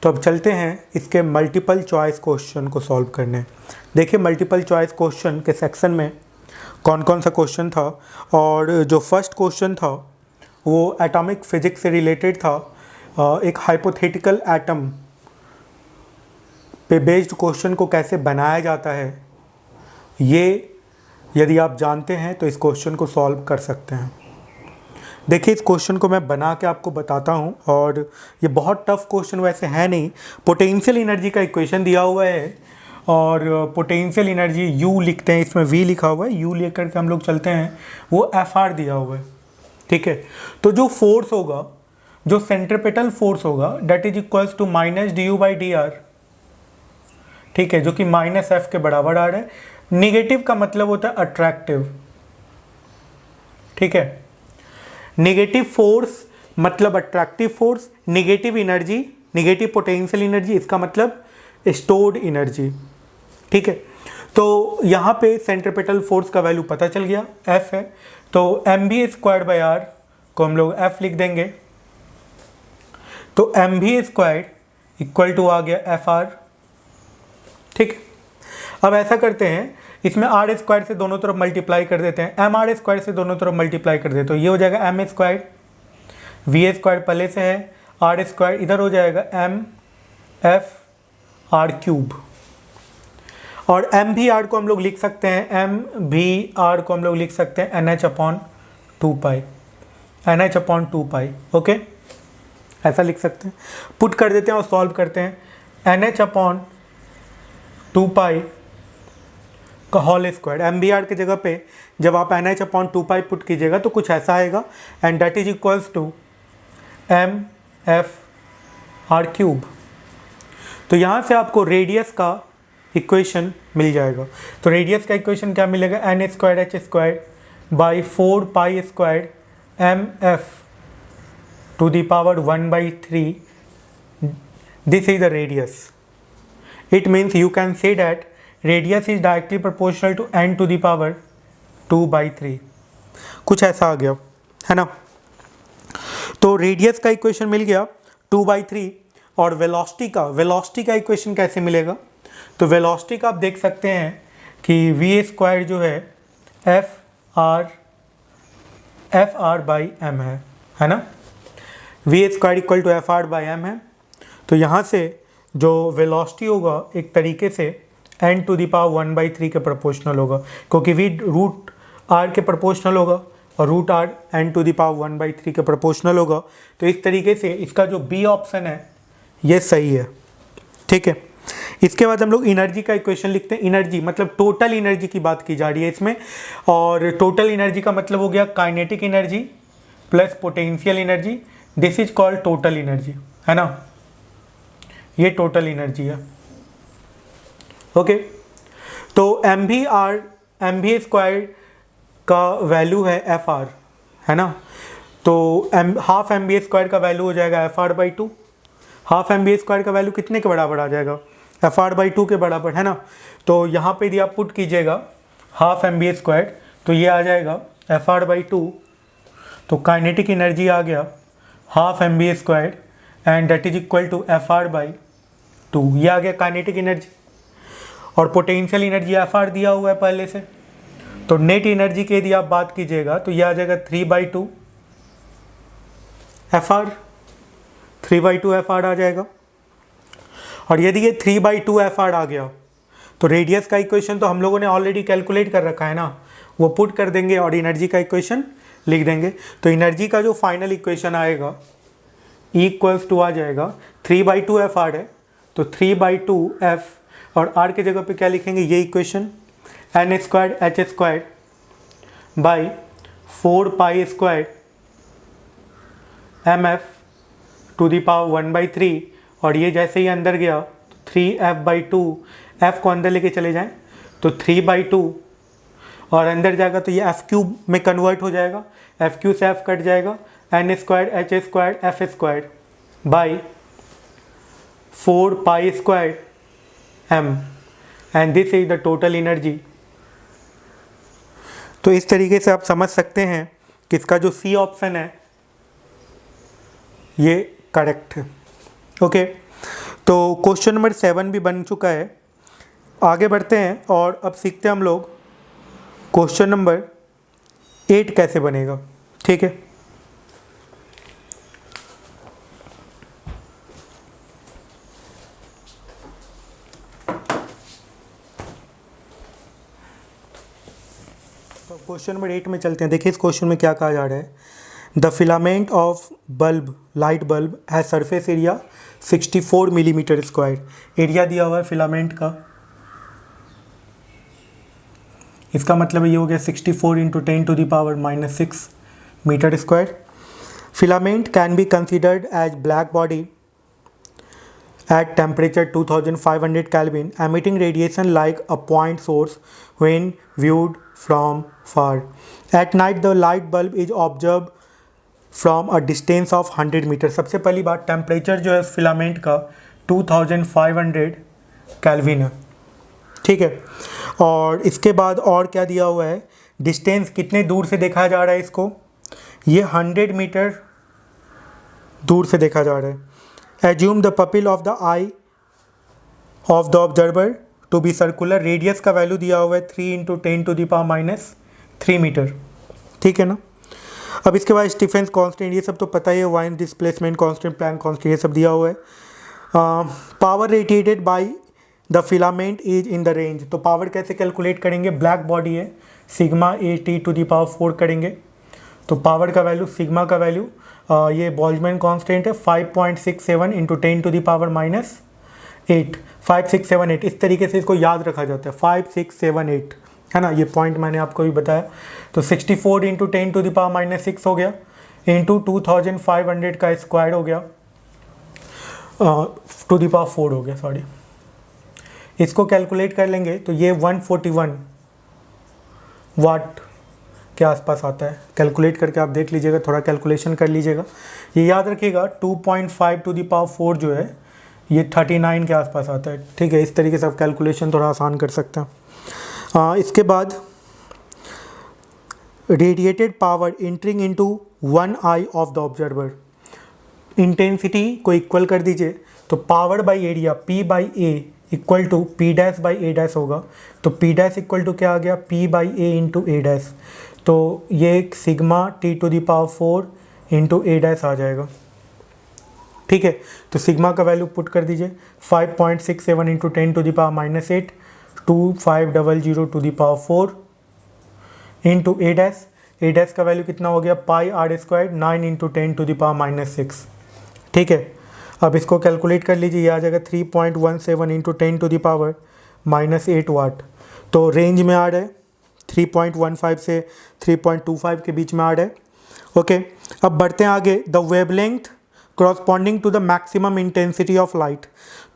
तो अब चलते हैं इसके मल्टीपल चॉइस क्वेश्चन को सॉल्व करने। देखिए मल्टीपल चॉइस क्वेश्चन के सेक्शन में कौन कौन सा क्वेश्चन था, और जो फर्स्ट क्वेश्चन था वो एटॉमिक फिजिक्स से रिलेटेड था। एक हाइपोथेटिकल एटम पे बेस्ड क्वेश्चन को कैसे बनाया जाता है, ये यदि आप जानते हैं तो इस क्वेश्चन को सॉल्व कर सकते हैं। देखिए इस क्वेश्चन को मैं बना के आपको बताता हूँ, और ये बहुत टफ क्वेश्चन वैसे है नहीं। पोटेंशियल एनर्जी का इक्वेशन दिया हुआ है, और पोटेंशियल एनर्जी यू लिखते हैं, इसमें वी लिखा हुआ है, यू लेकर के हम लोग चलते हैं, वो एफ आर दिया हुआ है। ठीक है, तो जो फोर्स होगा, जो सेंट्रीपिटल फोर्स होगा, that is equals to minus D U by D R. ठीक है, जो कि माइनस एफ के बराबर आ रहा है। निगेटिव का मतलब होता है अट्रैक्टिव। ठीक है, निगेटिव फोर्स मतलब attractive force, negative energy, negative potential energy, इसका मतलब स्टोर्ड एनर्जी। ठीक है, तो यहाँ पे सेंट्रीपिटल फोर्स का वैल्यू पता चल गया, F है, तो mv² को हम लोग F लिख देंगे, तो mv² इक्वल टू आ गया Fr। ठीक है, अब ऐसा करते हैं, इसमें r² से दोनों तरफ मल्टीप्लाई कर देते हैं, mr² से दोनों तरफ मल्टीप्लाई कर देते हैं, तो ये हो जाएगा m², v² पहले से है, r² इधर हो जाएगा mf(r³), और mvr को हम लोग लिख सकते हैं, mvr को हम लोग लिख सकते हैं nh/2π, nh/2π। ओके, ऐसा लिख सकते हैं, पुट कर देते हैं और सॉल्व करते हैं। nh/2π का होल स्क्वायर, mvr की जगह पे जब आप nh/2π पुट कीजिएगा तो कुछ ऐसा आएगा, and that is equals to mf(r³). तो यहाँ से आपको रेडियस का इक्वेशन मिल जाएगा। तो रेडियस का इक्वेशन क्या मिलेगा, n² h² / 4π² mf⁻⁴ this is the radius. It means you can say that radius is directly proportional to n⁻²/3। कुछ ऐसा आ गया है ना। तो रेडियस का इक्वेशन मिल गया 2/3, और वेलोसिटी का इक्वेशन कैसे मिलेगा, तो वेलोसिटी का आप देख सकते हैं कि v² जो है Fr/m है ना, v² इक्वल टू Fr/m है। तो यहाँ से जो वेलोसिटी होगा एक तरीके से n⁻⁴ के प्रोपोर्शनल होगा, क्योंकि v √r के प्रोपोर्शनल होगा और √r n⁻⁴ के प्रोपोर्शनल होगा। तो इस तरीके से इसका जो बी ऑप्शन है ये सही है। ठीक है, इसके बाद हम लोग एनर्जी का इक्वेशन लिखते हैं। एनर्जी मतलब टोटल एनर्जी की बात की जा रही है इसमें, और टोटल एनर्जी का मतलब हो गया kinetic energy plus potential energy, this is called total energy, है ना, ये टोटल एनर्जी है। ओके, तो mv² का वैल्यू है Fr, है ना, तो हाफ mv² का वैल्यू हो जाएगा Fr/2। हाफ mv² का वैल्यू कितने के बराबर आ जाएगा, Fr/2 के बराबर, है ना। तो यहाँ पे यदि आप पुट कीजिएगा हाफ mv², तो ये आ जाएगा Fr/2, तो काइनेटिक एनर्जी आ गया half mv² and that is equal to Fr/2, ये आ गया काइनेटिक एनर्जी। और पोटेंशियल एनर्जी Fr दिया हुआ है पहले से, तो नेट एनर्जी की यदि आप बात कीजिएगा तो ये आ जाएगा 3/2 Fr, 3/2 Fr आ जाएगा। और यदि ये 3/2 Fr आ गया तो रेडियस का इक्वेशन तो हम लोगों ने ऑलरेडी कैलकुलेट कर रखा है ना, वो पुट कर देंगे और एनर्जी का इक्वेशन लिख देंगे। तो एनर्जी का जो फाइनल इक्वेशन आएगा इक्वल्स टू आ जाएगा 3/2 Fr है, तो 3/2 F, और R की जगह पे क्या लिखेंगे, ये equation n² h² by 4π² mf⁻⁴, और ये जैसे ही अंदर गया तो 3f/2, f को अंदर लेके चले जाएं तो 3/2, और अंदर जाएगा तो ये f³ में कन्वर्ट हो जाएगा, f³ से f कट जाएगा, n² h² f² by 4π² m, and this is the total energy. तो इस तरीके से आप समझ सकते हैं कि इसका जो सी ऑप्शन है ये करेक्ट है। ओके, तो क्वेश्चन नंबर 7 भी बन चुका है। आगे बढ़ते हैं और अब सीखते हैं हम लोग क्वेश्चन नंबर 8 कैसे बनेगा। ठीक है, तो क्वेश्चन नंबर 8 में चलते हैं। देखिए इस क्वेश्चन में क्या कहा जा रहा है। The filament of bulb, light bulb has surface area 64 millimetre square. Area दिया हुआ है फिलामेंट का, इसका मतलब ये हो गया 64 into 10⁻⁻6 metre square. Filament can be considered as black body at temperature 2500 Kelvin, emitting radiation like a point source when viewed from far. At night, the light bulb is observed from a distance of 100 metre. सबसे पहली बात, temperature जो है filament का 2500 kelvin है। ठीक है, और इसके बाद और क्या दिया हुआ है, डिस्टेंस कितने दूर से देखा जा रहा है इसको, ये 100 मीटर दूर से देखा जा रहा है। Assume the pupil of the eye of the observer to be circular। Radius का वैल्यू दिया हुआ है 3 इंटू 10⁻³ मीटर। ठीक है ना। अब इसके बाद स्टीफेंस कांस्टेंट, ये सब तो पता ही है, Wien displacement constant, Planck constant, ये सब दिया हुआ है। Power radiated by the filament is in the range. तो पावर कैसे कैलकुलेट करेंगे, ब्लैक बॉडी है, सिग्मा AT⁴ करेंगे तो पावर का वैल्यू, सिग्मा का वैल्यू, ये बोल्ट्जमैन कांस्टेंट है 5.67 इंटू 10⁻⁸ 5678। इस तरीके से इसको याद रखा जाता है, 5678 है ना, ये पॉइंट मैंने आपको भी बताया। तो 64 इंटू 10⁻⁻6 हो गया, इंटू 2500 का स्क्वायर हो गया, ⁴ हो गया, सॉरी। इसको कैलकुलेट कर लेंगे तो ये 141 वाट के आसपास आता है। कैलकुलेट करके आप देख लीजिएगा, थोड़ा कैलकुलेशन कर लीजिएगा। ये याद रखिएगा 2.5⁴ जो है ये 39 के आसपास आता है। ठीक है, इस तरीके से आप कैलकुलेशन थोड़ा आसान कर सकते हैं। इसके बाद radiated power entering into one eye of the observer. Intensity को इक्वल कर दीजिए तो power by area P/A equal to P'/A' होगा। तो P' इक्वल टू क्या आ गया, P/A इंटू A'। तो ये सिग्मा T⁴ इंटू A' आ जाएगा। ठीक है, तो सिग्मा का वैल्यू पुट कर दीजिए 5.67 इंटू 10⁻⁻8 2500⁴ इंटू A' का वैल्यू कितना हो गया, πr² 9 इंटू 10⁻⁻6। ठीक है, अब इसको कैलकुलेट कर लीजिए, ये आ जाएगा 3.17 इंटू 10⁻⁻8 वाट। तो रेंज में आ रहा है 3.15 से 3.25 के बीच में आ रहा है। ओके, अब बढ़ते हैं आगे। The wavelength corresponding to the maximum intensity of light.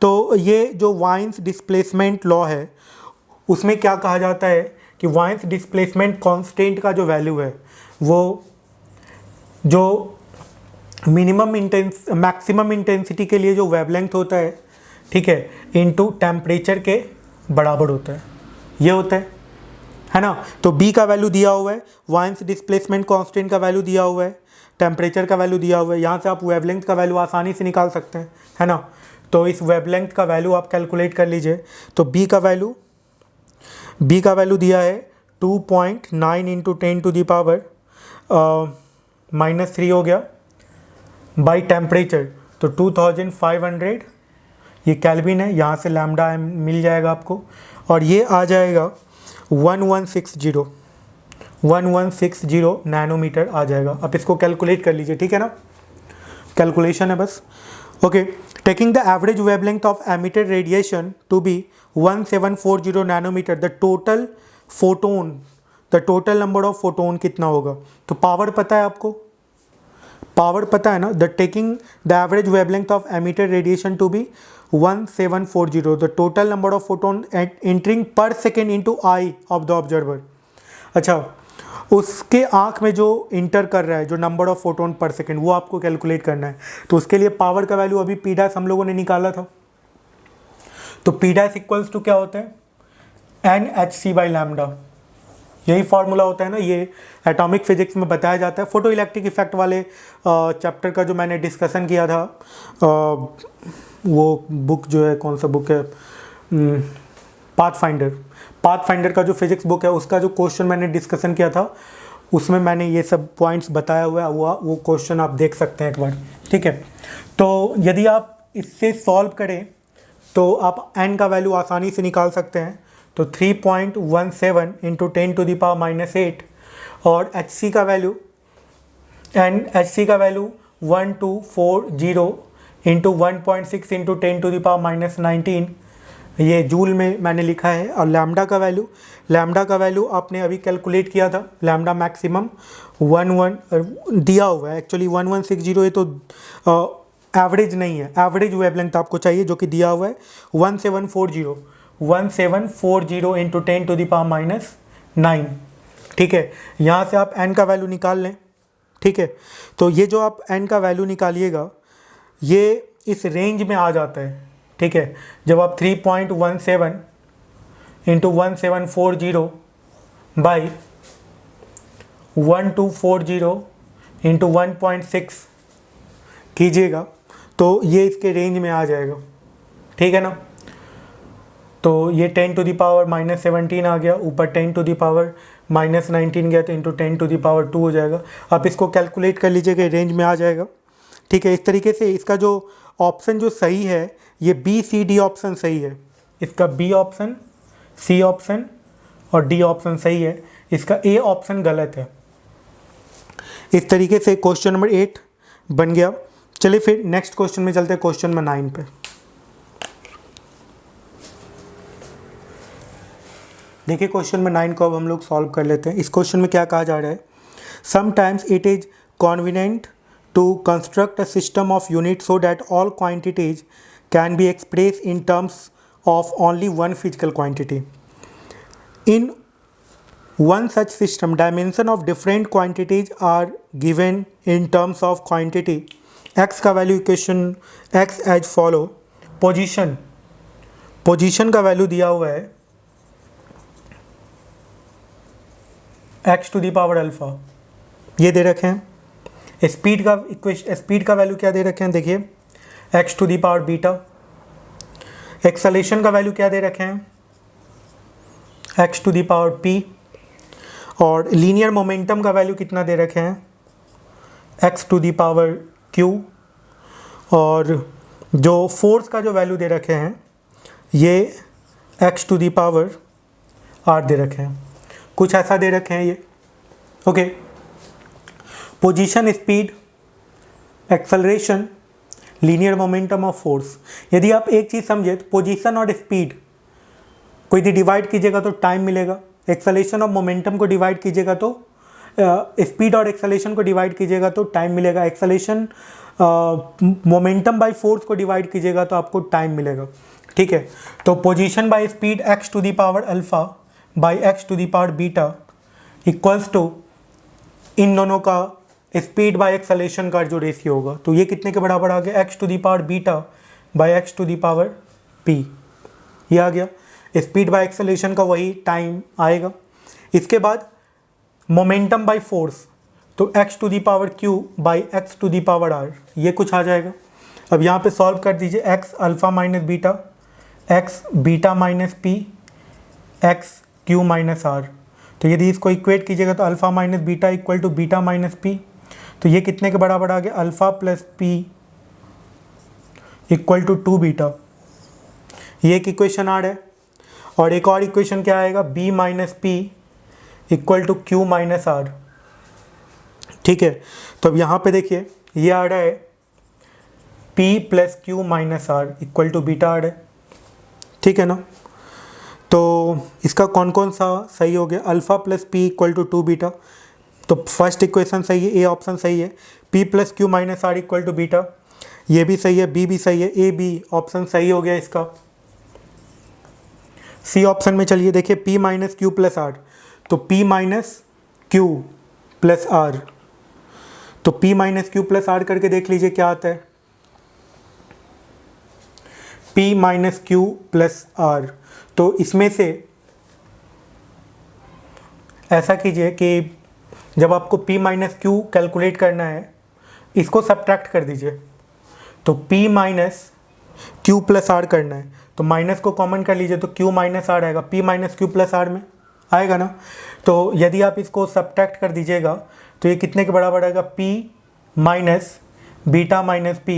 तो ये जो वाइन्स डिस्प्लेसमेंट लॉ है उसमें क्या कहा जाता है कि वाइन्स डिस्प्लेसमेंट कांस्टेंट का जो वैल्यू है वो जो मैक्सिमम इंटेंसिटी के लिए जो वेवलेंथ होता है, ठीक है, इनटू टेम्परेचर के बराबर होता है, ये होता है ना। तो B का वैल्यू दिया हुआ है, वाइन्स डिस्प्लेसमेंट कांस्टेंट का वैल्यू दिया हुआ है, टेम्परेचर का वैल्यू दिया हुआ है। यहाँ से आप वेवलेंथ का वैल्यू आसानी से निकाल सकते हैं, है ना। तो इस वेवलेंथ का वैल्यू आप कैलकुलेट कर लीजिए। तो B का वैल्यू दिया है 2.9 इंटू 10⁻⁻³ हो गया बाई टेम्परेचर। तो 2500 ये केल्विन है, यहाँ से लैम्डा मिल जाएगा आपको, और ये आ जाएगा 1160 नैनोमीटर आ जाएगा। अब इसको कैलकुलेट कर लीजिए, ठीक है ना, कैलकुलेशन है बस। Okay, taking the average wavelength of emitted radiation to be 1740 nanometre, the total number of photon कितना होगा। तो पावर पता है आपको, पावर पता है ना। The taking the average wavelength of emitted radiation to be 1740, the total number of photon entering per second into eye of the observer. अच्छा, उसके आँख में जो इंटर कर रहा है जो नंबर ऑफ फोटोन पर सेकेंड, वो आपको कैलकुलेट करना है। तो उसके लिए पावर का वैल्यू अभी P' हम लोगों ने निकाला था। तो P' इक्वल्स टू क्या होता है, NhC/λ। यही फार्मूला होता है ना, ये एटॉमिक फिजिक्स में बताया जाता है। फोटो इलेक्ट्रिक इफेक्ट वाले चैप्टर का जो मैंने डिस्कशन किया था, वो बुक जो है, कौन सा बुक है, पाथफाइंडर का जो फिजिक्स बुक है, उसका जो क्वेश्चन मैंने डिस्कशन किया था, उसमें मैंने ये सब पॉइंट्स बताया हुआ है, वो क्वेश्चन आप देख सकते हैं एक बार, ठीक है। तो यदि आप इससे सॉल्व करें तो आप n का वैल्यू आसानी से निकाल सकते हैं। तो 3.17 इंटू 10⁻⁻8 और hc का वैल्यू 1240 इंटू 1.6 इंटू 10⁻⁻19, ये जूल में मैंने लिखा है। और लैम्डा का वैल्यू आपने अभी कैलकुलेट किया था, लैम्डा मैक्सिमम 11 दिया हुआ है, एक्चुअली 1160, ये तो एवरेज नहीं है, एवरेज वेवलेंथ आपको चाहिए जो कि दिया हुआ है 1740 इंटू 10⁻⁹, ठीक है। यहाँ से आप n का वैल्यू निकाल लें, ठीक है। तो ये जो आप n का वैल्यू निकालिएगा, ये इस रेंज में आ जाता है, ठीक है। जब आप 3.17 इंटू 1740 बाई 1240 इंटू 1.6 कीजिएगा तो ये इसके रेंज में आ जाएगा, ठीक है ना। तो ये 10⁻⁻17 आ गया, ऊपर 10⁻⁻19 गया तो इंटू 10⁻2 हो जाएगा। आप इसको कैलकुलेट कर लीजिएगा, रेंज में आ जाएगा, ठीक है। इस तरीके से इसका जो ऑप्शन जो सही है, ये बी सी डी ऑप्शन सही है, इसका बी ऑप्शन, सी ऑप्शन और डी ऑप्शन सही है, इसका ए ऑप्शन गलत है। इस तरीके से क्वेश्चन नंबर 8 बन गया। चलिए फिर नेक्स्ट क्वेश्चन में चलते हैं, क्वेश्चन नंबर 9 पे। देखिए क्वेश्चन नंबर 9 को अब हम लोग सॉल्व कर लेते हैं। इस क्वेश्चन में क्या कहा जा रहा है, sometimes it is convenient to construct a system of unit so that all quantities can be express in terms of only one physical quantity. In one such system, dimension of different quantities are given in terms of quantity x का value equation x as follow. Position का value दिया हुआ है x to the power alpha, ये दे रखे हैं। Speed का वैल्यू क्या दे रखे हैं, देखिए x to the power beta. Acceleration का वैल्यू क्या दे रखे हैं, x to the power p। और लीनियर मोमेंटम का वैल्यू कितना दे रखे हैं, x to the power q। और जो फोर्स का जो वैल्यू दे रखे हैं, ये x to the power r दे रखे हैं, कुछ ऐसा दे रखे हैं ये, okay. Position, speed, acceleration, linear momentum of force. यदि आप एक चीज़ समझे तो पोजीशन और स्पीड को यदि डिवाइड कीजिएगा तो टाइम मिलेगा, एक्सेलरेशन और मोमेंटम को डिवाइड कीजिएगा तो स्पीड और एक्सेलरेशन को डिवाइड कीजिएगा तो टाइम मिलेगा, एक्सेलरेशन मोमेंटम बाय फोर्स को डिवाइड कीजिएगा तो आपको टाइम मिलेगा, ठीक है। तो position by speed x to the power alpha by x to the power beta equals to इन दोनों का स्पीड बाय एक्सेलरेशन का जो रेशियो होगा, तो ये कितने के बराबर आ गया, x to the power beta by x to the power p, ये आ गया। स्पीड बाय एक्सेलरेशन का वही टाइम आएगा। इसके बाद मोमेंटम बाय फोर्स, तो x to the power q by x to the power r, ये कुछ आ जाएगा। अब यहाँ पे सॉल्व कर दीजिए, x alpha minus beta, x beta minus p, x q minus r। तो यदि इसको इक्वेट कीजिएगा तो alpha minus beta equal to beta minus p, तो ये कितने के बराबर आ गया, alpha plus p equal to 2 beta. ये एक इक्वेशन आ रहा है। और एक और इक्वेशन क्या आएगा, b minus P equal to Q minus R, ठीक है। तो अब यहाँ पे देखिए ये आ रहा है p plus Q minus R equal to beta आ रहा है, ठीक है ना। तो इसका कौन कौन सा सही हो गया, alpha plus P equal to 2 beta, तो फर्स्ट इक्वेशन सही है, ए ऑप्शन सही है। p plus Q minus R equal to beta, ये भी सही है, बी भी सही है, ए बी ऑप्शन सही हो गया इसका। सी ऑप्शन में चलिए देखिए, p minus Q plus R, तो p minus Q plus R, तो p minus Q plus R करके देख लीजिए क्या आता है, p minus Q plus R. तो इसमें से ऐसा कीजिए कि जब आपको p माइनस क्यू कैलकुलेट करना है, इसको सब्ट्रैक्ट कर दीजिए। तो p minus Q plus R करना है, तो माइनस को कॉमन कर लीजिए, तो q माइनस आर आएगा, p minus Q plus R में आएगा ना। तो यदि आप इसको सब्ट्रैक्ट कर दीजिएगा तो ये कितने के बराबर आएगा, p minus beta minus p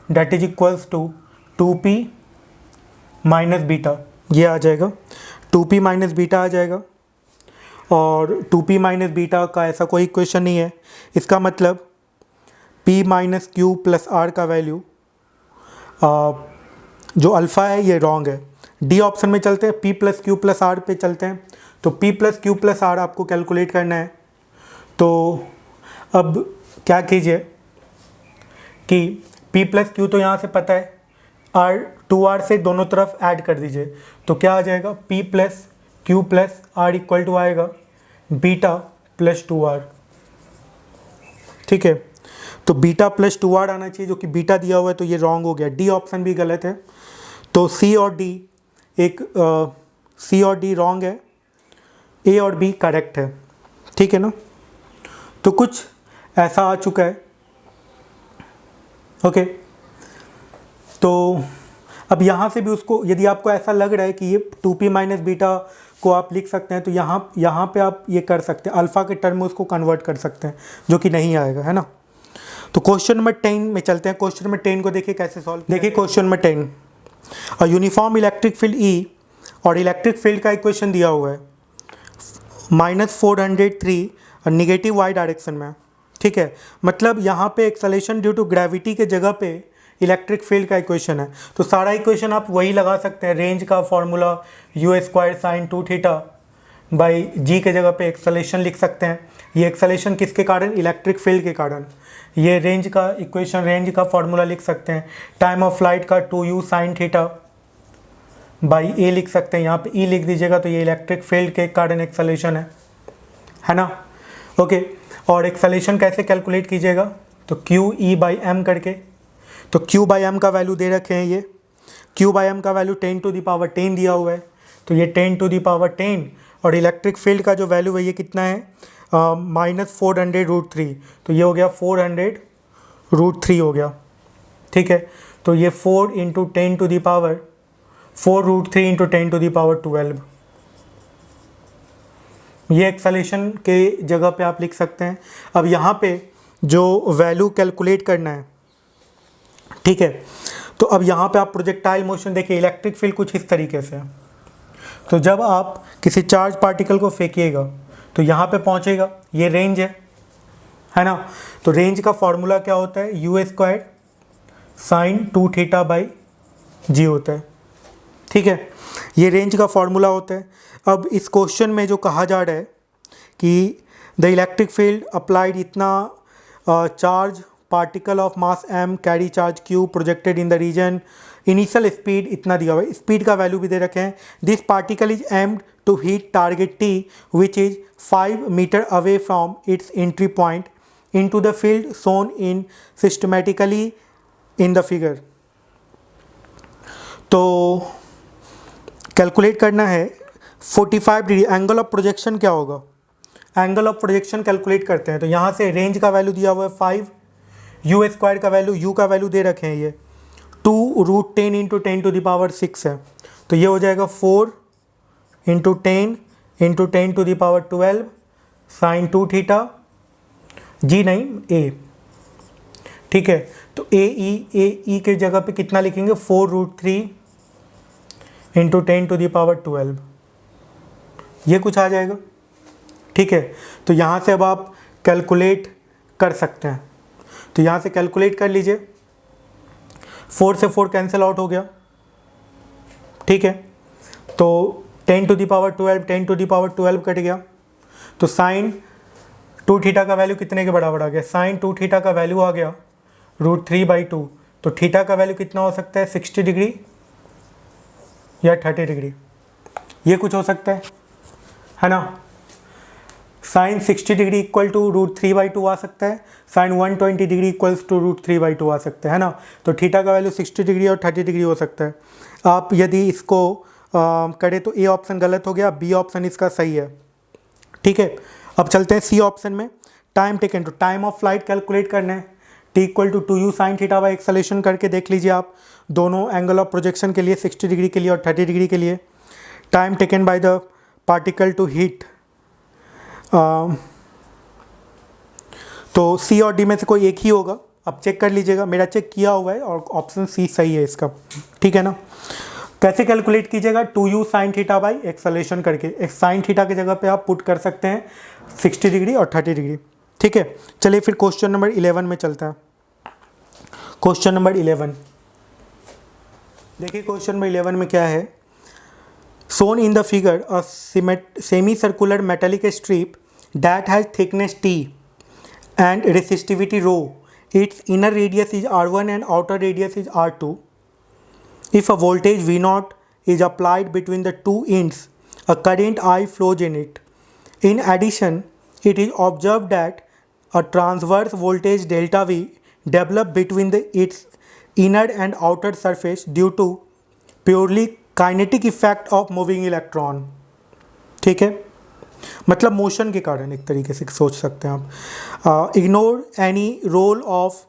that is equals to 2p minus beta, ये आ जाएगा 2p माइनस बीटा आ जाएगा। और 2p माइनस बीटा का ऐसा कोई इक्वेशन नहीं है, इसका मतलब p minus Q plus R का वैल्यू जो अल्फ़ा है ये रॉन्ग है। डी ऑप्शन में चलते हैं, p plus Q plus R पे चलते हैं। तो p plus Q plus R आपको कैलकुलेट करना है। तो अब क्या कीजिए कि p प्लस क्यू तो यहाँ से पता है, r 2r से दोनों तरफ ऐड कर दीजिए, तो क्या आ जाएगा, p plus Q plus R equal to आएगा बीटा प्लस 2r। ठीक है, तो बीटा प्लस 2r आना चाहिए, जो कि बीटा दिया हुआ है, तो ये रॉन्ग हो गया। डी ऑप्शन भी गलत है, तो सी और डी रॉन्ग है, ए और बी करेक्ट है। ठीक है ना, तो कुछ ऐसा आ चुका है। ओके, तो अब यहाँ से भी उसको, यदि आपको ऐसा लग रहा है कि ये 2p माइनस बीटा को आप लिख सकते हैं, तो यहाँ पे आप ये कर सकते हैं, अल्फ़ा के टर्म में उसको कन्वर्ट कर सकते हैं, जो कि नहीं आएगा, है ना। तो क्वेश्चन नंबर 10 में चलते हैं। क्वेश्चन नंबर 10 को देखिए कैसे सॉल्व। देखिए क्वेश्चन नंबर 10, और यूनिफॉर्म इलेक्ट्रिक फील्ड E और इलेक्ट्रिक फील्ड का इक्वेशन दिया हुआ है -403 और निगेटिव वाई डायरेक्शन में। ठीक है, मतलब यहाँ पे एक्सेलेरेशन ड्यू टू ग्रेविटी के जगह पे इलेक्ट्रिक फील्ड का इक्वेशन है। तो सारा इक्वेशन आप वही लगा सकते हैं, रेंज का formula u² sine 2 theta by G के जगह पे एक्सेलेरेशन लिख सकते हैं। ये एक्सेलेरेशन किसके कारण, इलेक्ट्रिक फील्ड के कारण। ये रेंज का इक्वेशन, रेंज का फॉर्मूला लिख सकते हैं, टाइम ऑफ फ्लाइट का 2u साइन थीटा बाई ए लिख सकते हैं, यहाँ पे ई लिख दीजिएगा, तो ये इलेक्ट्रिक फील्ड के कारण एक्सेलेरेशन है ना। ओके, और एक्सेलेरेशन कैसे कैलकुलेट कीजिएगा, तो क्यू ई बाई एम करके। तो q बाई एम का वैल्यू दे रखे हैं, ये q बाई एम का वैल्यू 10⁻10 दिया हुआ है, तो ये 10⁻10, और इलेक्ट्रिक फील्ड का जो वैल्यू है ये कितना है, -400√3, तो ये हो गया 400√3 हो गया। ठीक है, तो ये 4 × 10⁻4√3 × 10⁻12, ये एक्सेलेरेशन के जगह पे आप लिख सकते हैं। अब यहाँ पे जो वैल्यू कैलकुलेट करना है, ठीक है, तो अब यहाँ पे आप प्रोजेक्टाइल मोशन देखिए, इलेक्ट्रिक फील्ड कुछ इस तरीके से है। तो जब आप किसी चार्ज पार्टिकल को फेंकिएगा तो यहाँ पे पहुँचेगा, ये रेंज है ना। तो रेंज का फॉर्मूला क्या होता है, u² साइन 2 थीटा बाई जी होता है। ठीक है, ये रेंज का फॉर्मूला होता है। अब इस क्वेश्चन में जो कहा जा रहा है कि द इलेक्ट्रिक फील्ड अप्लाइड इतना charge particle of mass m carry charge q projected in the region, initial speed इतना दिया हुआ है, स्पीड का वैल्यू भी दे रखे हैं। This particle is aimed to hit target t which is 5 metre away from its entry point into the field shown in systematically in the figure. तो कैलकुलेट करना है 45 डिग्री एंगल ऑफ प्रोजेक्शन क्या होगा, angle of projection calculate करते हैं। तो यहाँ से रेंज का वैल्यू दिया हुआ है 5, u² का वैल्यू, u का वैल्यू दे रखे हैं ये 2√10 × 10⁻6 है, तो ये हो जाएगा 4 × 10 × 10⁻12 साइन 2 थीटा, जी नहीं a। ठीक है, तो ए ई के जगह पे कितना लिखेंगे, 4√3 × 10⁻12, ये कुछ आ जाएगा। ठीक है, तो यहाँ से अब आप कैलकुलेट कर सकते हैं, तो यहाँ से कैलकुलेट कर लीजिए, 4 से 4 कैंसिल आउट हो गया। ठीक है, तो 10⁻12 कट गया, तो साइन 2 थीटा का वैल्यू कितने के बराबर आ गया, साइन 2 थीटा का वैल्यू आ गया √3/2। तो थीटा का वैल्यू कितना हो सकता है, 60 डिग्री या 30 डिग्री, ये कुछ हो सकता है ना। साइन 60 डिग्री इक्वल टू √3/2 आ सकता है, साइन 120 डिग्री इक्वल्स टू √3/2 आ सकता है ना। तो थीटा का वैल्यू 60 डिग्री और 30 डिग्री हो सकता है। आप यदि इसको करें तो ए ऑप्शन गलत हो गया, बी ऑप्शन इसका सही है। ठीक है। अब चलते हैं सी ऑप्शन में, टाइम टेकन, तो टाइम ऑफ फ्लाइट कैलकुलेट करना है, T equal to 2u sine theta by acceleration करके देख लीजिए आप, दोनों एंगल ऑफ प्रोजेक्शन के लिए 60 डिग्री के लिए और 30 डिग्री के लिए। Time taken by the particle to hit, तो सी और डी में से कोई एक ही होगा, अब चेक कर लीजिएगा, मेरा चेक किया हुआ है और ऑप्शन सी सही है इसका, ठीक है ना। कैसे कैलकुलेट कीजिएगा, 2u sine theta by acceleration करके, एक साइन थीटा की जगह पे आप पुट कर सकते हैं 60 डिग्री और 30 डिग्री, ठीक है। चलिए फिर क्वेश्चन नंबर 11 में चलता है। क्वेश्चन नंबर 11 देखिए, क्वेश्चन नंबर 11 में क्या है, shown in the figure a semi-circular metallic strip that has thickness t and resistivity rho. Its inner radius is r1 and outer radius is r2. If a voltage V0 is applied between the two ends, a current I flows in it. In addition, it is observed that a transverse voltage delta V develops between its inner and outer surface due to purely kinetic effect of moving electron, ठीक है, मतलब motion के कारण एक तरीके से सोच सकते हैं आप। Ignore any role of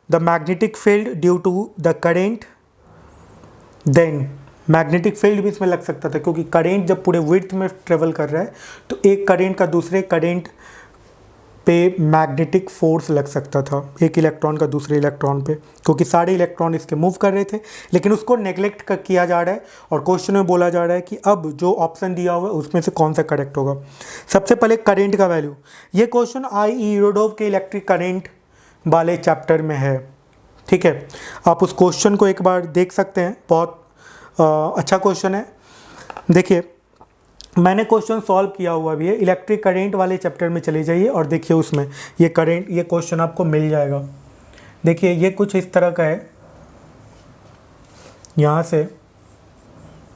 the magnetic field due to the current, then magnetic field भी इसमें लग सकता था, क्योंकि करेंट जब पूरे विड्थ में ट्रेवल कर रहा है तो एक करेंट का दूसरे करेंट पे मैग्नेटिक फोर्स लग सकता था, एक इलेक्ट्रॉन का दूसरे इलेक्ट्रॉन पे, क्योंकि सारे इलेक्ट्रॉन इसके मूव कर रहे थे, लेकिन उसको नेग्लेक्ट किया जा रहा है और क्वेश्चन में बोला जा रहा है कि अब जो ऑप्शन दिया हुआ है उसमें से कौन सा करेक्ट होगा। सबसे पहले करेंट का वैल्यू, ये क्वेश्चन आई इरोडोव के इलेक्ट्रिक करेंट वाले चैप्टर में है, ठीक है, आप उस क्वेश्चन को एक बार देख सकते हैं, बहुत अच्छा क्वेश्चन है। देखिए मैंने क्वेश्चन सॉल्व किया हुआ भी है, इलेक्ट्रिक करेंट वाले चैप्टर में चले जाइए और देखिए उसमें ये करेंट, ये क्वेश्चन आपको मिल जाएगा। देखिए ये कुछ इस तरह का है, यहाँ से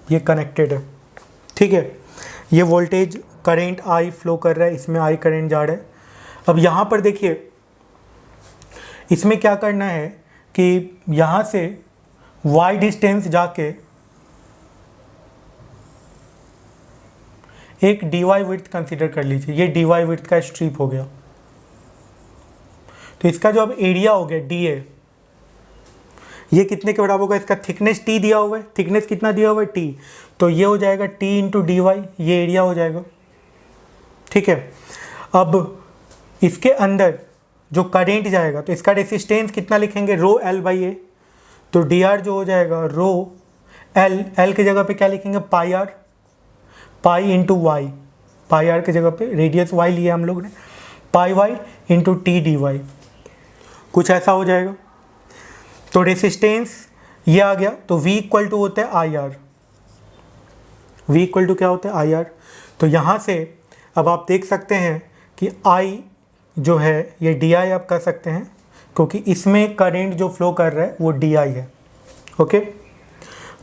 ये कनेक्टेड है, ठीक है, ये वोल्टेज करेंट आई फ्लो कर रहा है, इसमें आई करेंट जा रहा है। अब यहाँ पर देखिए इसमें क्या करना है कि यहाँ से वाई डिस्टेंस जाके एक डी वाई विड्थ कंसिडर कर लीजिए, ये डी वाई विड्थ का स्ट्रिप हो गया, तो इसका जो अब एरिया हो गया डी ए, ये कितने के बराबर होगा, इसका थिकनेस टी दिया हुआ है, थिकनेस कितना दिया हुआ है टी, तो ये हो जाएगा टी इंटू डी वाई, ये एरिया हो जाएगा, ठीक है। अब इसके अंदर जो करेंट जाएगा तो इसका रेसिस्टेंस कितना लिखेंगे, रो एल बाई ए, तो डी आर जो हो जाएगा रो एल, एल की जगह पे क्या लिखेंगे pi R, pi into Y, pi R की जगह पे रेडियस वाई लिया हम लोग ने, pi Y into T D Y, कुछ ऐसा हो जाएगा। तो रेसिस्टेंस ये आ गया, तो V इक्वल टू होता है I R, V equal to क्या होता है आई आर। तो यहाँ से अब आप देख सकते हैं कि I जो है ये डी आई आप कर सकते हैं, क्योंकि इसमें करेंट जो फ्लो कर रहा है वो डी आई है, ओके।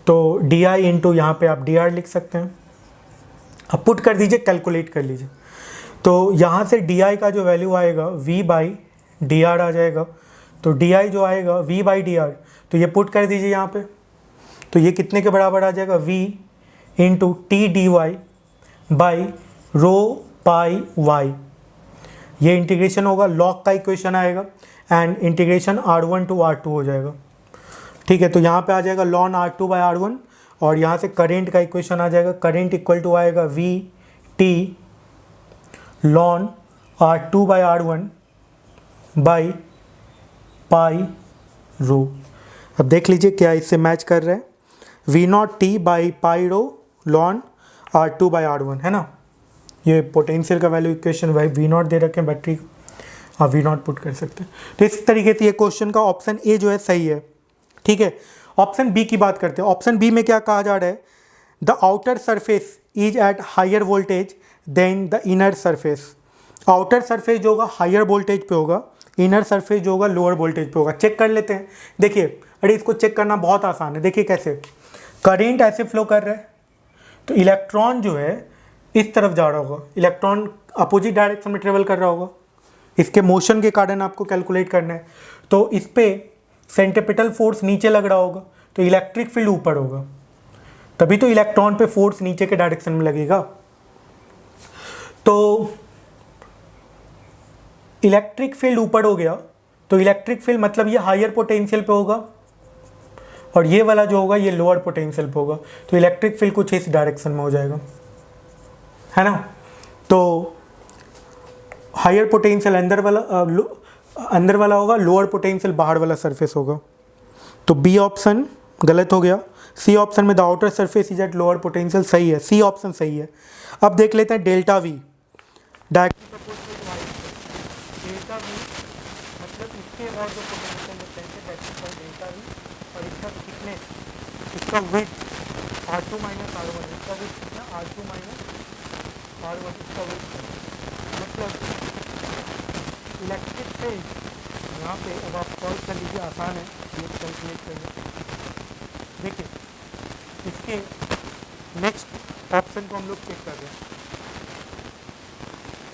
तो डी आई इंटू यहाँ पर आप डी आर लिख सकते हैं, अब पुट कर दीजिए, कैलकुलेट कर लीजिए। तो यहाँ से डी आई का जो वैल्यू आएगा V बाई डी आर आ जाएगा, तो डी आई जो आएगा V बाई डी आर, तो ये पुट कर दीजिए यहाँ पे, तो ये कितने के बराबर आ जाएगा, V into T D Y by rho pi Y, ये इंटीग्रेशन होगा, लॉग का इक्वेशन आएगा and integration R1 to R2 हो जाएगा, ठीक है। तो यहाँ पे आ जाएगा लॉन R2 बाई R1 और यहाँ से करेंट का इक्वेशन आ जाएगा, करेंट इक्वल टू आएगा V टी लॉन R2 by R1 by pi rho. अब देख लीजिए क्या इससे मैच कर रहा है, V not T by pi rho ln R2 by R1, है ना। ये पोटेंशियल का वैल्यू इक्वेशन भाई V नॉट दे रखे हैं बैटरी का, आप V नॉट पुट कर सकते हैं। तो इस तरीके से ये क्वेश्चन का ऑप्शन ए जो है सही है, ठीक है। ऑप्शन बी की बात करते हैं, ऑप्शन बी में क्या कहा जा रहा है, the outer surface is at higher voltage than the inner surface. Outer surface जो होगा हायर वोल्टेज पे होगा, इनर सरफेस जो होगा लोअर वोल्टेज पे होगा। चेक कर लेते हैं, देखिए अरे इसको चेक करना बहुत आसान है। देखिए कैसे, करेंट ऐसे फ्लो कर रहा है तो इलेक्ट्रॉन जो है इस तरफ जा रहा होगा, इलेक्ट्रॉन अपोजिट डायरेक्शन में ट्रेवल कर रहा होगा, इसके मोशन के कारण आपको कैलकुलेट करना है। तो इस पर सेंट्रीपिटल फोर्स नीचे लग रहा होगा तो इलेक्ट्रिक फील्ड ऊपर होगा, तभी तो इलेक्ट्रॉन पे फोर्स नीचे के डायरेक्शन में लगेगा। तो इलेक्ट्रिक फील्ड ऊपर हो गया तो इलेक्ट्रिक फील्ड मतलब ये हायर पोटेंशियल पे होगा और ये वाला जो होगा ये लोअर पोटेंशियल पे होगा, तो इलेक्ट्रिक फील्ड कुछ इस डायरेक्शन में हो जाएगा, है ना। तो हायर पोटेंशियल अंदर वाला होगा, लोअर पोटेंशियल बाहर वाला सरफेस होगा। तो बी ऑप्शन गलत हो गया। सी ऑप्शन में the outer surface is at lower potential सही है, सी ऑप्शन सही है। अब देख लेते हैं delta V, directly proportional to height. Delta V मतलब इसके और जो पोटेंशियल डिफरेंस है that is called delta V, और इसका थिकनेस, इसका विड्थ R2 माइनस R1, इसका विड्थ कितना R2 माइनस R1, इसका विड्थ मतलब इलेक्ट्रिक फील्ड यहाँ पे। अब आप सॉल्व कर लीजिए, आसान है ये कैलकुलेट करना। देखिए इसके नेक्स्ट ऑप्शन को हम लोग चेक कर रहे हैं,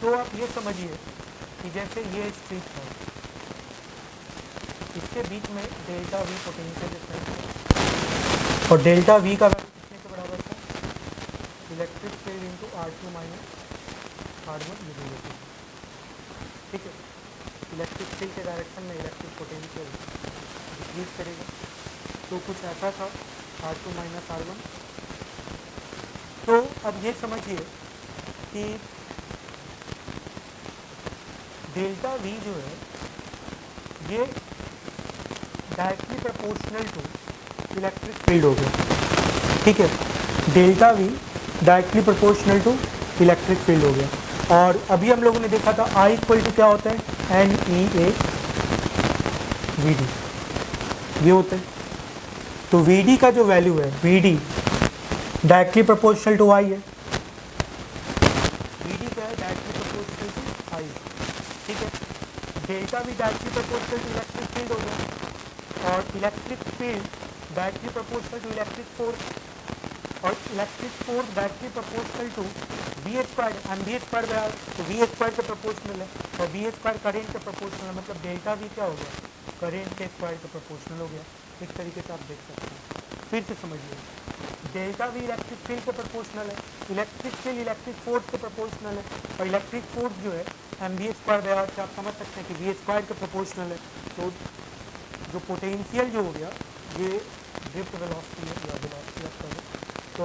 तो आप ये समझिए कि जैसे ये स्ट्रिप है, इसके बीच में डेल्टा वी पोटेंशियल डिफरेंस है और डेल्टा वी का वैल्यू कितने के बराबर था, electric field into R2 minus R1 ये रिलेटिव, ठीक है। इलेक्ट्रिक फील्ड के डायरेक्शन में इलेक्ट्रिक पोटेंशियल डिक्रीज करेगा, तो कुछ ऐसा था R2 माइनस R1। तो अब ये समझिए कि डेल्टा वी जो है ये directly proportional to electric field हो गया, ठीक है। Delta V directly proportional to electric field हो गया। और अभी हम लोगों ने देखा था I इक्वल टू क्या होता है, NEA VD, ये होता है। तो VD का जो वैल्यू है, VD directly proportional to I है, VD क्या है, डायरेक्टली प्रोपोर्शनल टू I, ठीक है। डेल्टा भी directly proportional to electric field हो गया और electric field directly proportional to electric force और electric force directly proportional to V square, and V square तो वी स्क्वायर के प्रोपोर्शनल है और वी स्क्वायर करेंट के प्रोपोर्शनल है, मतलब डेल्टा वी क्या हो गया, करेंट के स्क्वायर के प्रोपोर्शनल हो गया। इस तरीके से आप देख सकते हैं। फिर से समझिए, डेल्टा वी इलेक्ट्रिक फील्ड के प्रोपोर्शनल है, इलेक्ट्रिक फील्ड इलेक्ट्रिक फोर्स के प्रोपोर्शनल है और इलेक्ट्रिक फोर्स जो है M V square by R से आप समझ सकते हैं कि वी स्क्वायर के प्रोपोर्शनल है। तो जो पोटेंशियल जो हो गया ये ड्रिफ्ट वेलोसिटी है या वेलोसिटी आप करें, तो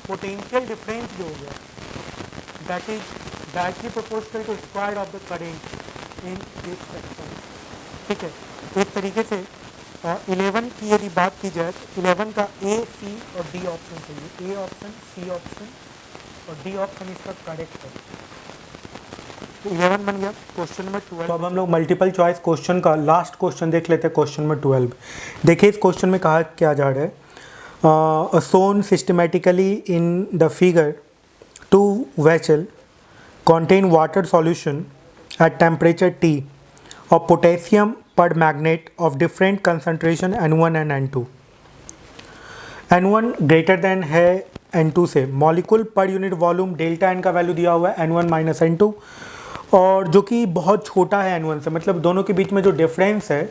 पोटेंशियल डिफरेंस जो हो गया that is directly proportional to square of the current in this section, ठीक है। तो इस तरीके से 11 की यदि बात की जाए तो 11 का A, C और D ऑप्शन चाहिए, A ऑप्शन, C ऑप्शन और D ऑप्शन इसका करेक्ट है। तो 11 बन गया। Question number 12। तो अब हम लोग मल्टीपल चॉइस क्वेश्चन का लास्ट क्वेश्चन देख लेते हैं, क्वेश्चन नंबर 12। देखिए इस क्वेश्चन में कहा क्या जा रहा है, shown systematically in the figure 2 vessel contain water solution at temperature T of potassium permanganate of different concentration N1 and N2। N1 greater than है N2 से, molecule per unit volume delta N का value दिया हुआ है N1 minus N2 और जो कि बहुत छोटा है N1 से, मतलब दोनों के बीच में जो डिफरेंस है,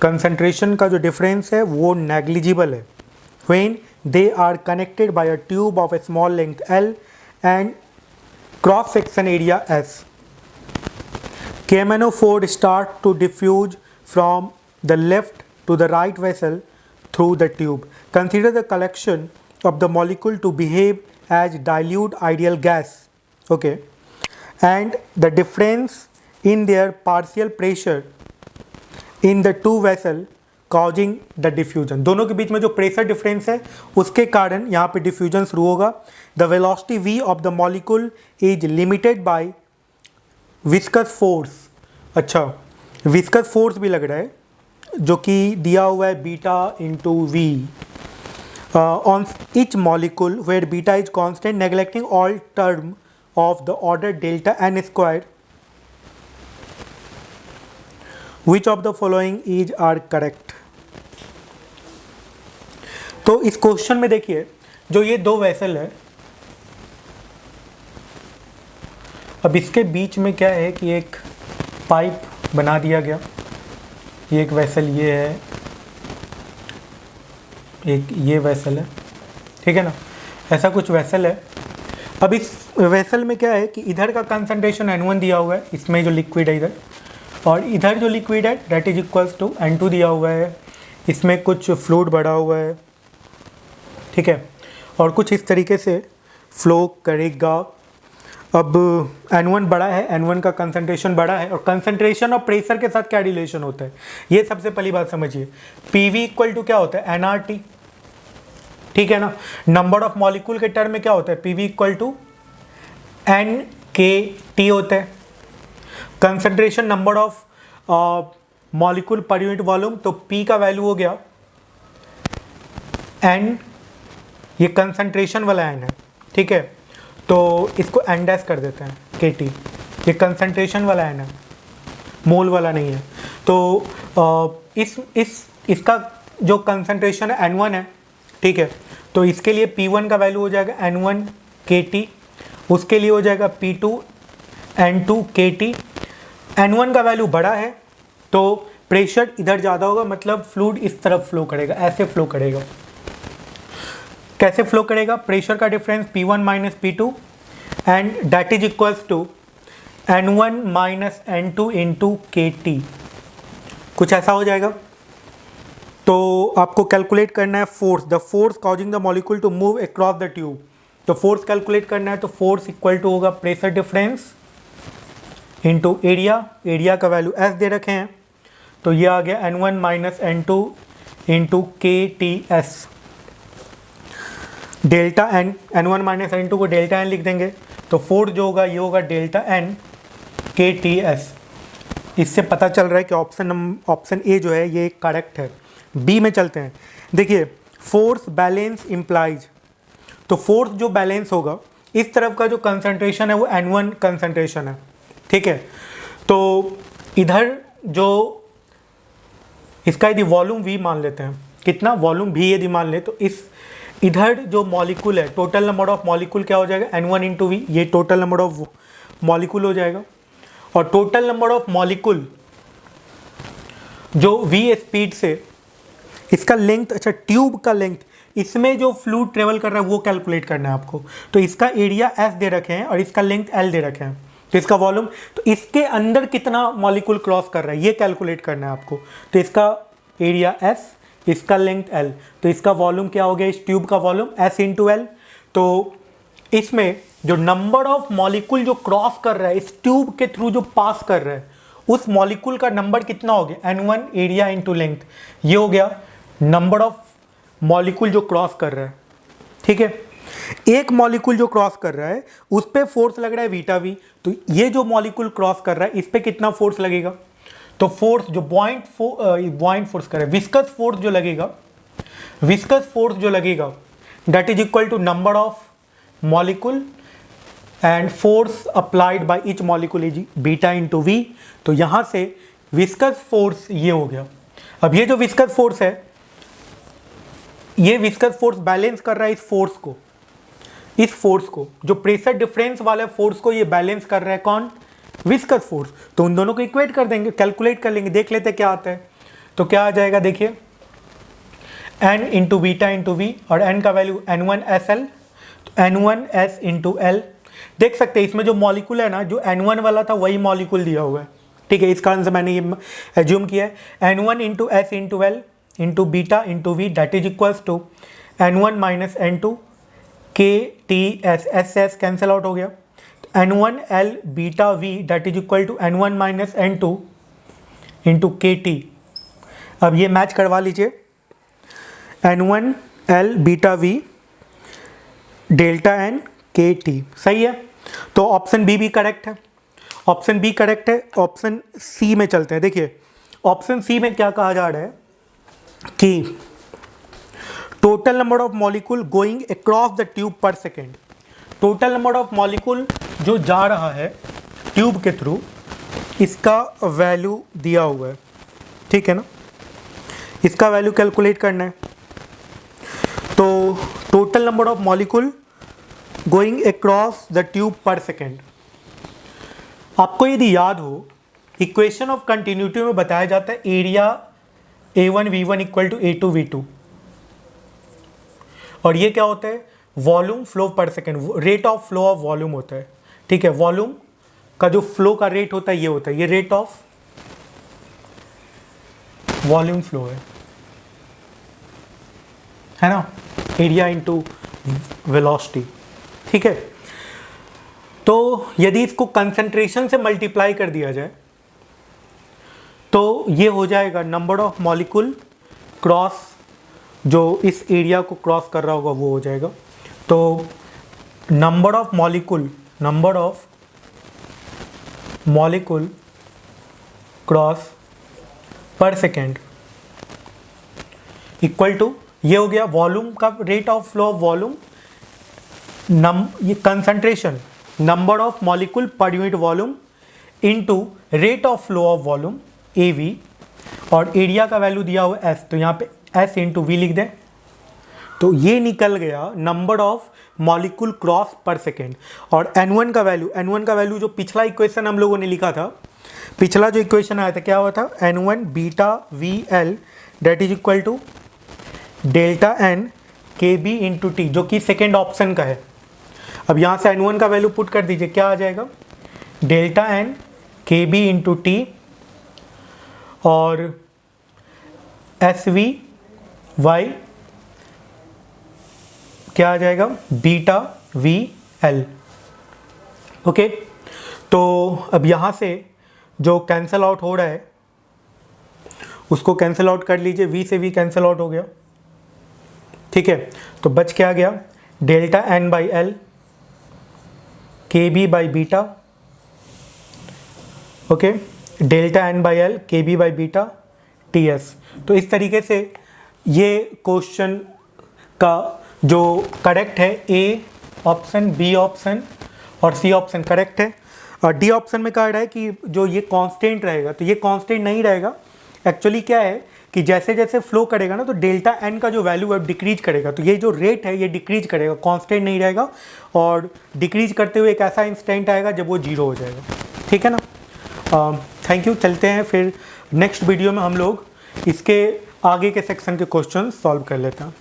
कंसंट्रेशन का जो डिफरेंस है वो नेग्लिजिबल है। When they are connected by a tube of a small length L and cross section area S, KMnO4 start to diffuse from the left to the right vessel through the tube. Consider the collection of the molecule to behave as dilute ideal gas, okay, and the difference in their partial pressure in the two vessel causing the diffusion। दोनों के बीच में जो pressure difference है उसके कारण यहाँ पे diffusion शुरू होगा। The velocity v of the molecule is limited by viscous force। अच्छा, viscous force भी लग रहा है जो कि दिया हुआ है beta into V on each molecule where beta is constant, neglecting all term of the order delta n square, which of the following is are correct। तो इस क्वेश्चन में देखिए जो ये दो वेसल है, अब इसके बीच में क्या है कि एक पाइप बना दिया गया, ये एक वेसल ये है, एक ये वेसल है, ठीक है ना, ऐसा कुछ वेसल है। अब इस वेसल में क्या है कि इधर का कंसंट्रेशन N1 दिया हुआ है, इसमें जो लिक्विड है इधर, और इधर जो लिक्विड है that is equals to N2 दिया हुआ है, इसमें कुछ फ्लूइड बढ़ा हुआ है, ठीक है, और कुछ इस तरीके से फ्लो करेगा। अब N1 बड़ा है, N1 का कंसंट्रेशन बड़ा है, और कंसंट्रेशन और प्रेशर के साथ क्या रिलेशन होता है ये सबसे पहली बात समझिए। PV इक्वल टू क्या होता है, nRT, ठीक है ना। नंबर ऑफ मॉलिक्यूल के टर्म में क्या होता है, PV इक्वल टू NKT होता है। Concentration number of molecule per unit volume, तो P का वैल्यू हो गया N, ये कंसंट्रेशन वाला N है, ठीक है, तो इसको N डैश कर देते हैं KT, ये कंसंट्रेशन वाला N है, मोल वाला नहीं है। तो इसका जो कंसंट्रेशन है N1 है, ठीक है, तो इसके लिए P1 का वैल्यू हो जाएगा N1 KT, उसके लिए हो जाएगा P2 N2 KT। N1 का वैल्यू बड़ा है तो प्रेशर इधर ज़्यादा होगा, मतलब फ्लूइड इस तरफ फ्लो करेगा, ऐसे फ्लो करेगा। कैसे फ्लो करेगा, प्रेशर का difference P1 minus P2 and that is equals to N1 minus N2 into KT, कुछ ऐसा हो जाएगा। तो आपको कैलकुलेट करना है force, the force causing the molecule to move across the tube. तो फोर्स कैलकुलेट करना है, तो फोर्स इक्वल टू होगा pressure difference into area, area का वैल्यू S दे रखे हैं, तो ये आ गया N1 minus N2 into KTS। Delta N, N1 minus N2 को डेल्टा N लिख देंगे, तो फोर्स जो होगा ये होगा डेल्टा N KTS। इससे पता चल रहा है कि ऑप्शन ए जो है ये करेक्ट है। बी में चलते हैं, देखिए फोर्स बैलेंस इम्प्लाइज, तो फोर्स जो बैलेंस होगा, इस तरफ का जो कंसंट्रेशन है वो N1 कंसंट्रेशन है, ठीक है, तो इधर जो इसका यदि वॉल्यूम V मान लेते हैं, कितना वॉल्यूम V यदि मान ले, तो इस इधर जो मॉलिक्यूल है, टोटल नंबर ऑफ मॉलिक्यूल क्या हो जाएगा N1 इंटू V, ये टोटल नंबर ऑफ मॉलिक्यूल हो जाएगा। और टोटल नंबर ऑफ मॉलिक्यूल जो V स्पीड से, इसका लेंथ, अच्छा ट्यूब का लेंथ, इसमें जो फ्लूइड ट्रेवल कर रहा है वो कैलकुलेट करना है आपको। तो इसका एरिया S दे रखे हैं और इसका लेंथ L दे रखे हैं, तो इसका वॉल्यूम, तो इसके अंदर कितना मॉलिक्यूल क्रॉस कर रहा है ये कैलकुलेट करना है आपको। तो इसका एरिया S, इसका लेंथ L, तो इसका वॉल्यूम क्या हो गया, इस ट्यूब का वॉल्यूम S इंटू L। तो इसमें जो नंबर ऑफ मॉलिक्यूल जो क्रॉस कर रहा है, इस ट्यूब के थ्रू जो पास कर रहा है, उस मॉलिक्यूल का नंबर कितना हो गया, N1 एरिया इंटू लेंथ, ये हो गया नंबर ऑफ मॉलिक्यूल जो क्रॉस कर रहा है, ठीक है। एक मॉलिक्यूल जो क्रॉस कर रहा है उस पर फोर्स लग रहा है बीटा V, तो ये जो मॉलिक्यूल क्रॉस कर रहा है इस पर कितना फोर्स लगेगा, तो फोर्स जो बॉइंट फोर्स कर रहा है, विस्कस फोर्स जो लगेगा, विस्कस फोर्स जो लगेगा that is equal to number of molecule and force applied by each molecule is beta into V। तो यहाँ से विस्कस फोर्स ये हो गया। अब ये जो विस्कस फोर्स है, ये विस्कस फोर्स बैलेंस कर रहा है इस फोर्स को, जो प्रेशर डिफरेंस वाले फोर्स को ये बैलेंस कर रहा है कौन, विस्कस फोर्स। तो उन दोनों को इक्वेट कर देंगे, कैलकुलेट कर लेंगे, देख लेते क्या आता है। तो क्या आ जाएगा, देखिए N into beta into V, और N का वैल्यू N1SL, तो N1S इंटू L। देख सकते हैं इसमें जो मॉलिक्यूल है ना, जो N1 वाला था वही मॉलिक्यूल दिया हुआ है, ठीक है, इस कारण से मैंने ये एज्यूम किया है। N1 into S into L into beta into V that is equals to N1 minus N2 KTS, S cancel out हो गया, N1L beta V that is equal to N1 minus N2 into KT। अब ये match करवा लीजिए, N1L beta V delta N KT, सही है। तो option B भी करेक्ट है, ऑप्शन बी करेक्ट है। ऑप्शन सी में चलते हैं, देखिए ऑप्शन सी में क्या कहा जा रहा है कि total number of molecule going across the tube per second, total number of molecule जो जा रहा है ट्यूब के थ्रू, इसका वैल्यू दिया हुआ है, ठीक है ना, इसका वैल्यू कैलकुलेट करना है। तो total number of molecule going across the tube per second, आपको यदि याद हो इक्वेशन ऑफ कंटिन्यूटी में बताया जाता है area A1V1 equal to A2V2, और ये क्या होता है, वॉल्यूम फ्लो पर second, rate of flow of volume होता है, ठीक है। वॉल्यूम का जो फ्लो का रेट होता है ये होता है, ये रेट ऑफ वॉल्यूम फ्लो है ना, एरिया इंटू वेलोसिटी, ठीक है। तो यदि इसको कंसंट्रेशन से मल्टीप्लाई कर दिया जाए तो ये हो जाएगा नंबर ऑफ मॉलिक्यूल क्रॉस, जो इस एरिया को क्रॉस कर रहा होगा वो हो जाएगा। तो number of molecule cross per second equal to, ये हो गया वॉल्यूम का rate of flow of volume, ये concentration number of molecule per unit volume into rate of flow of volume AV, और एरिया का वैल्यू दिया हुआ S, तो यहाँ पे S इंटू वी लिख दें। तो ये निकल गया number of molecule cross per second. और N1 का वैल्यू जो पिछला इक्वेशन हम लोगों ने लिखा था, पिछला जो इक्वेशन आया था क्या हुआ था, N1 beta VL that is equal to delta N KB into T, जो कि सेकेंड ऑप्शन का है। अब यहाँ से N1 का वैल्यू पुट कर दीजिए, क्या आ जाएगा, delta N KB into T, और SV Y क्या आ जाएगा, बीटा VL। ओके, तो अब यहाँ से जो कैंसल आउट हो रहा है उसको कैंसल आउट कर लीजिए, V से V कैंसल आउट हो गया, ठीक है। तो बच क्या गया, delta N by L KB by beta, okay, delta N by L KB by beta TS। तो इस तरीके से ये क्वेश्चन का जो करेक्ट है, A ऑप्शन, B ऑप्शन और C ऑप्शन करेक्ट है। और D ऑप्शन में कहा रहा है कि जो ये कांस्टेंट रहेगा, तो ये कांस्टेंट नहीं रहेगा। एक्चुअली क्या है कि जैसे जैसे फ्लो करेगा ना, तो डेल्टा N का जो वैल्यू है डिक्रीज करेगा, तो ये जो रेट है ये डिक्रीज करेगा, कांस्टेंट नहीं रहेगा। और डिक्रीज करते हुए एक ऐसा इंस्टेंट आएगा जब वो 0 हो जाएगा, ठीक है ना। थैंक यू, चलते हैं फिर नेक्स्ट वीडियो में हम लोग इसके आगे के सेक्शन के क्वेश्चन सॉल्व कर लेते हैं।